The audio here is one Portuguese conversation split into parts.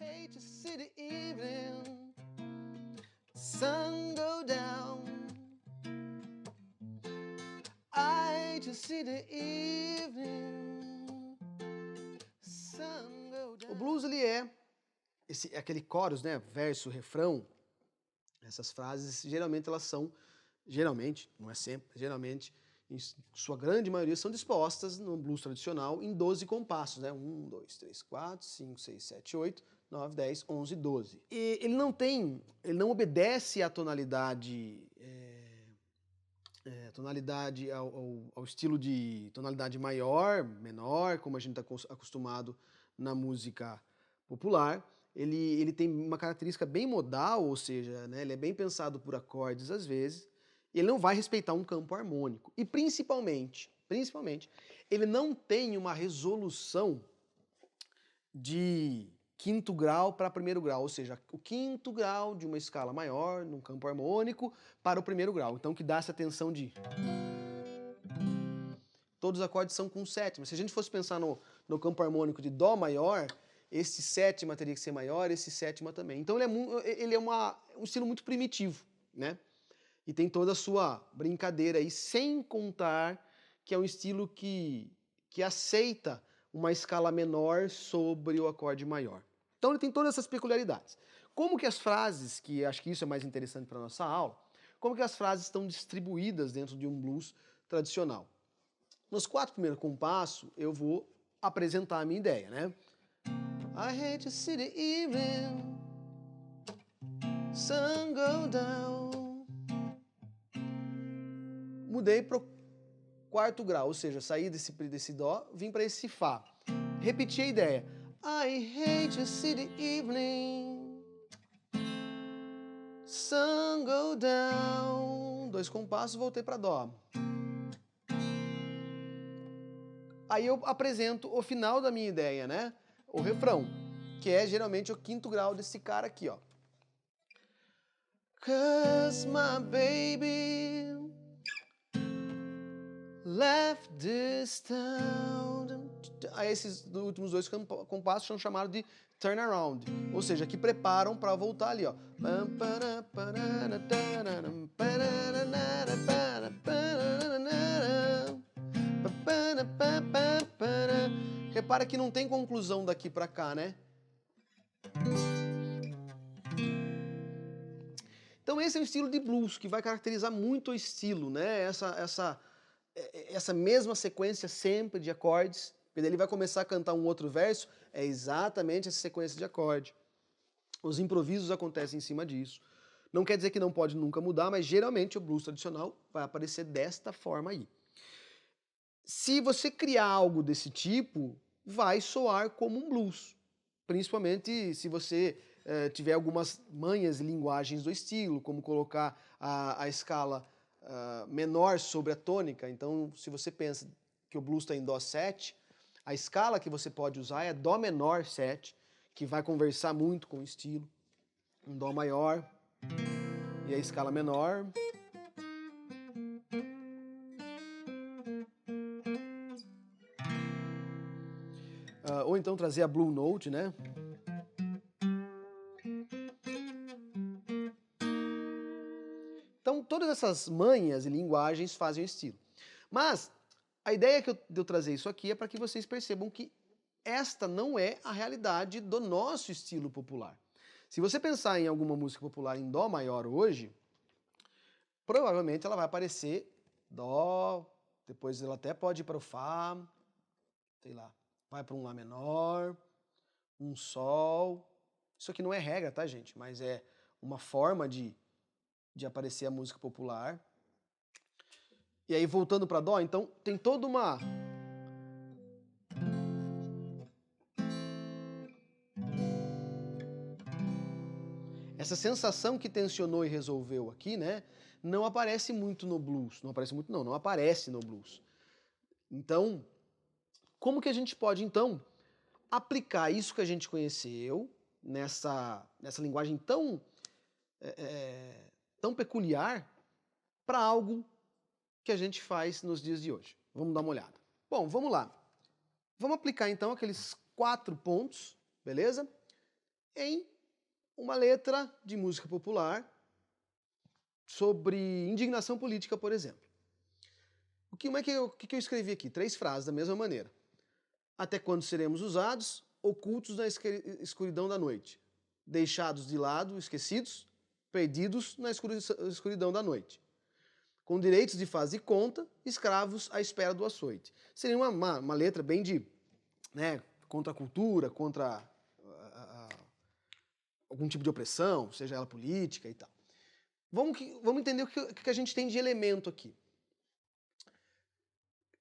hate to see the evening sun go down. I hate to see the evening sun go down. O blues, ele é aquele chorus, né? Verso, refrão. Essas frases, geralmente elas são, não é sempre, geralmente, em sua grande maioria, são dispostas no blues tradicional em 12 compassos, né? 1, 2, 3, 4, 5, 6, 7, 8, 9, 10, 11, 12. E ele não obedece à tonalidade, ao estilo de tonalidade maior, menor, como a gente está acostumado na música popular. Ele tem uma característica bem modal, ou seja, né, ele é bem pensado por acordes às vezes, e ele não vai respeitar um campo harmônico. E principalmente, ele não tem uma resolução de quinto grau para primeiro grau, ou seja, o quinto grau de uma escala maior, num campo harmônico, para o primeiro grau. Então, que dá essa tensão de... Todos os acordes são com sétima. Se a gente fosse pensar no campo harmônico de Dó maior, esse sétima teria que ser maior, esse sétima também. Então ele é um estilo muito primitivo, né? E tem toda a sua brincadeira aí, sem contar que é um estilo que aceita uma escala menor sobre o acorde maior. Então ele tem todas essas peculiaridades. Como que as frases, que acho que isso é mais interessante para a nossa aula, como que as frases estão distribuídas dentro de um blues tradicional? Nos 4 primeiros compassos, eu vou apresentar a minha ideia, né? I hate to see the evening sun go down. Mudei para o quarto grau, ou seja, saí desse Dó, vim para esse Fá. Repeti a ideia. I hate to see the evening sun go down. 2 compassos, voltei para Dó. Aí eu apresento o final da minha ideia, né? O refrão, que é geralmente o quinto grau desse cara aqui, ó. 'Cause my baby left this town. Aí esses últimos 2 compassos são chamados de turnaround, ou seja, que preparam para voltar ali, ó. Repara que não tem conclusão daqui para cá, né? Então esse é um estilo de blues que vai caracterizar muito o estilo, né? Essa mesma sequência sempre de acordes, porque ele vai começar a cantar um outro verso, é exatamente essa sequência de acorde. Os improvisos acontecem em cima disso. Não quer dizer que não pode nunca mudar, mas geralmente o blues tradicional vai aparecer desta forma aí. Se você criar algo desse tipo, vai soar como um blues, principalmente se você tiver algumas manhas e linguagens do estilo, como colocar a escala menor sobre a tônica. Então, se você pensa que o blues está em Dó 7, a escala que você pode usar é Dó menor 7, que vai conversar muito com o estilo. Um Dó maior e a escala menor. Ou então trazer a Blue Note, né? Então, todas essas manhas e linguagens fazem o estilo. Mas a ideia de eu trazer isso aqui é para que vocês percebam que esta não é a realidade do nosso estilo popular. Se você pensar em alguma música popular em Dó maior hoje, provavelmente ela vai aparecer Dó, depois ela até pode ir para o Fá, sei lá, vai para um Lá menor, um Sol. Isso aqui não é regra, tá, gente? Mas é uma forma de aparecer a música popular. E aí, voltando para Dó, então, tem toda uma... Essa sensação que tensionou e resolveu aqui, né, não aparece muito no blues. Não aparece muito, não aparece no blues. Então, como que a gente pode, então, aplicar isso que a gente conheceu nessa linguagem tão peculiar para algo que a gente faz nos dias de hoje? Vamos dar uma olhada. Bom, vamos lá. Vamos aplicar então aqueles 4 pontos, beleza? em uma letra de música popular sobre indignação política, por exemplo. O que eu escrevi aqui? 3 frases da mesma maneira. Até quando seremos usados, ocultos na escuridão da noite, deixados de lado, esquecidos, perdidos na escuridão da noite, com direitos de faz e conta, escravos à espera do açoite. Seria uma letra bem de, né, contra a cultura, contra algum tipo de opressão, seja ela política e tal. Vamos entender o que a gente tem de elemento aqui.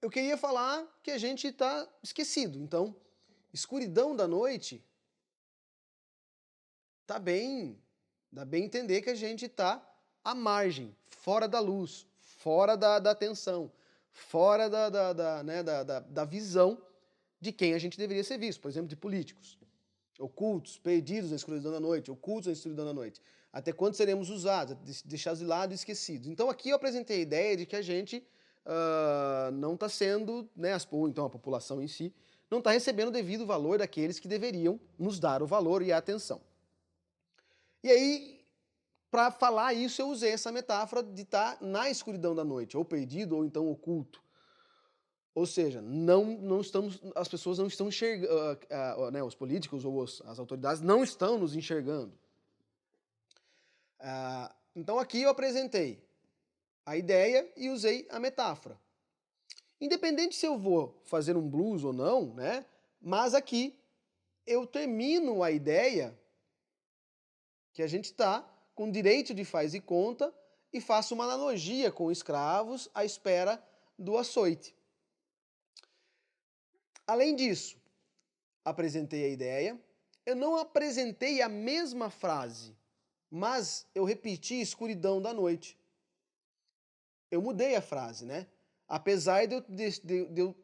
Eu queria falar que a gente está esquecido. Então, escuridão da noite, dá bem entender que a gente está à margem, fora da luz, fora da atenção, fora da visão de quem a gente deveria ser visto, por exemplo, de políticos. Ocultos, perdidos na escuridão da noite, ocultos na escuridão da noite. Até quando seremos usados, deixados de lado e esquecidos. Então aqui eu apresentei a ideia de que a gente não está sendo, né, ou então a população em si, não está recebendo o devido valor daqueles que deveriam nos dar o valor e a atenção. E aí, para falar isso, eu usei essa metáfora de estar na escuridão da noite, ou perdido, ou então oculto. Ou seja, as pessoas não estão enxergando, né, os políticos ou as autoridades não estão nos enxergando. Então aqui eu apresentei a ideia e usei a metáfora. Independente se eu vou fazer um blues ou não, né, mas aqui eu termino a ideia que a gente está com direito de faz e conta e faço uma analogia com escravos à espera do açoite. Além disso, apresentei a ideia, eu não apresentei a mesma frase, mas eu repeti escuridão da noite. Eu mudei a frase, né? Apesar de eu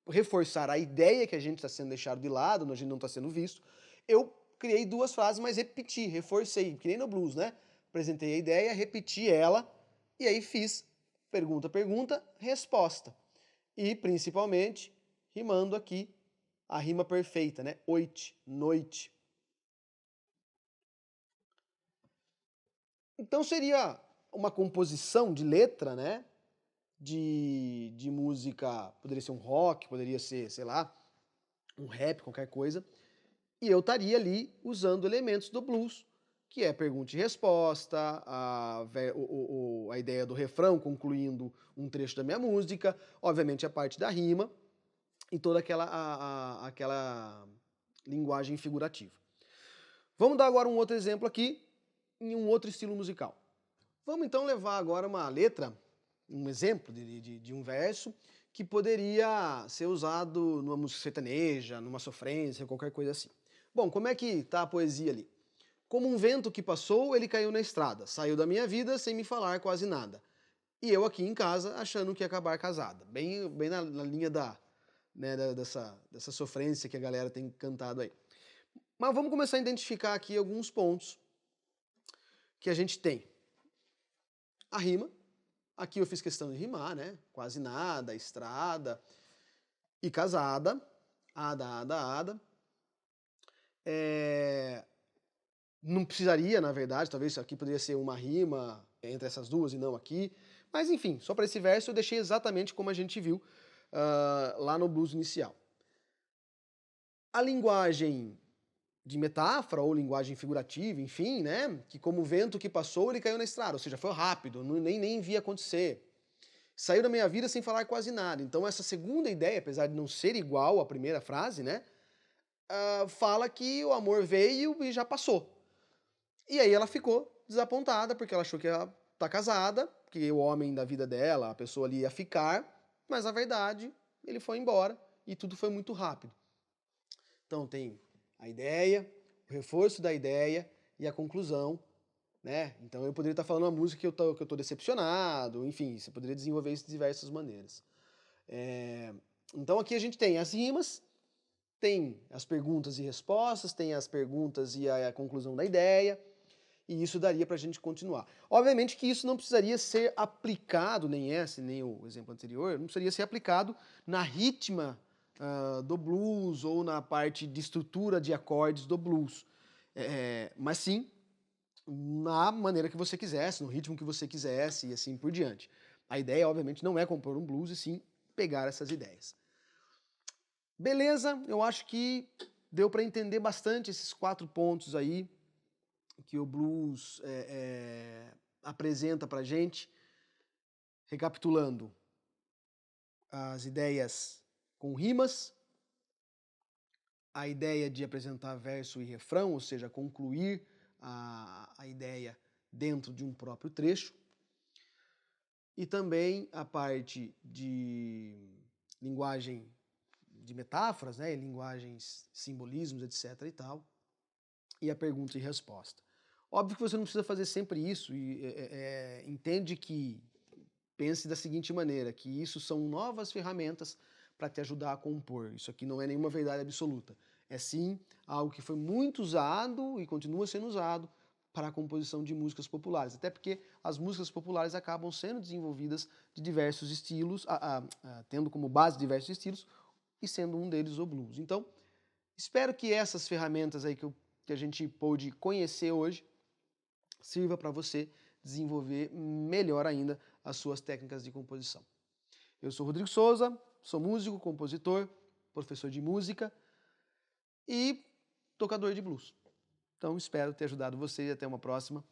reforçar a ideia que a gente está sendo deixado de lado, a gente não está sendo visto, eu criei 2 frases, mas repeti, reforcei, que nem no blues, né? Apresentei a ideia, repeti ela, e aí fiz pergunta, pergunta, resposta. E, principalmente, rimando aqui a rima perfeita, né? Oite, noite. Então seria uma composição de letra, né? De música, poderia ser um rock, poderia ser, sei lá, um rap, qualquer coisa. E eu estaria ali usando elementos do blues, que é pergunta e resposta, a ideia do refrão concluindo um trecho da minha música, obviamente a parte da rima e toda aquela linguagem figurativa. Vamos dar agora um outro exemplo aqui, em um outro estilo musical. Vamos então levar agora uma letra, um exemplo de um verso que poderia ser usado numa música sertaneja, numa sofrência, qualquer coisa assim. Bom, como é que está a poesia ali? Como um vento que passou, ele caiu na estrada, saiu da minha vida sem me falar quase nada. E eu aqui em casa achando que ia acabar casada. Bem na linha dessa sofrência que a galera tem cantado aí. Mas vamos começar a identificar aqui alguns pontos que a gente tem. A rima. Aqui eu fiz questão de rimar, né? Quase nada, estrada e casada. Ada. Não precisaria, na verdade, talvez isso aqui poderia ser uma rima entre essas duas e não aqui. Mas enfim, só para esse verso eu deixei exatamente como a gente viu lá no blues inicial. A linguagem de metáfora ou linguagem figurativa, enfim, né? Que como o vento que passou, ele caiu na estrada, ou seja, foi rápido, nem vi acontecer. Saiu da minha vida sem falar quase nada. Então essa segunda ideia, apesar de não ser igual à primeira frase, né? Fala que o amor veio e já passou. E aí ela ficou desapontada, porque ela achou que ela tá casada, que o homem da vida dela, a pessoa ali ia ficar, mas na verdade ele foi embora e tudo foi muito rápido. Então tem a ideia, o reforço da ideia e a conclusão, né? Então eu poderia estar falando uma música que eu tô decepcionado, enfim, você poderia desenvolver isso de diversas maneiras. Então aqui a gente tem as rimas, tem as perguntas e respostas, tem as perguntas e a conclusão da ideia, e isso daria para a gente continuar. Obviamente que isso não precisaria ser aplicado, nem esse, nem o exemplo anterior, não precisaria ser aplicado na ritma do blues ou na parte de estrutura de acordes do blues. mas sim na maneira que você quisesse, no ritmo que você quisesse e assim por diante. A ideia, obviamente, não é compor um blues, e sim pegar essas ideias. Beleza, eu acho que deu para entender bastante esses 4 pontos aí que o blues apresenta para gente. Recapitulando, as ideias com rimas, a ideia de apresentar verso e refrão, ou seja, concluir a ideia dentro de um próprio trecho, e também a parte de linguagem de metáforas, né, linguagens, simbolismos, etc. e tal, e a pergunta e resposta. Óbvio que você não precisa fazer sempre isso, e entende que, pense da seguinte maneira, que isso são novas ferramentas para te ajudar a compor. Isso aqui não é nenhuma verdade absoluta. É sim algo que foi muito usado e continua sendo usado para a composição de músicas populares. Até porque as músicas populares acabam sendo desenvolvidas de diversos estilos, tendo como base diversos estilos, e sendo um deles o blues. Então, espero que essas ferramentas aí que a gente pôde conhecer hoje sirva para você desenvolver melhor ainda as suas técnicas de composição. Eu sou Rodrigo Souza, sou músico, compositor, professor de música e tocador de blues. Então espero ter ajudado você e até uma próxima.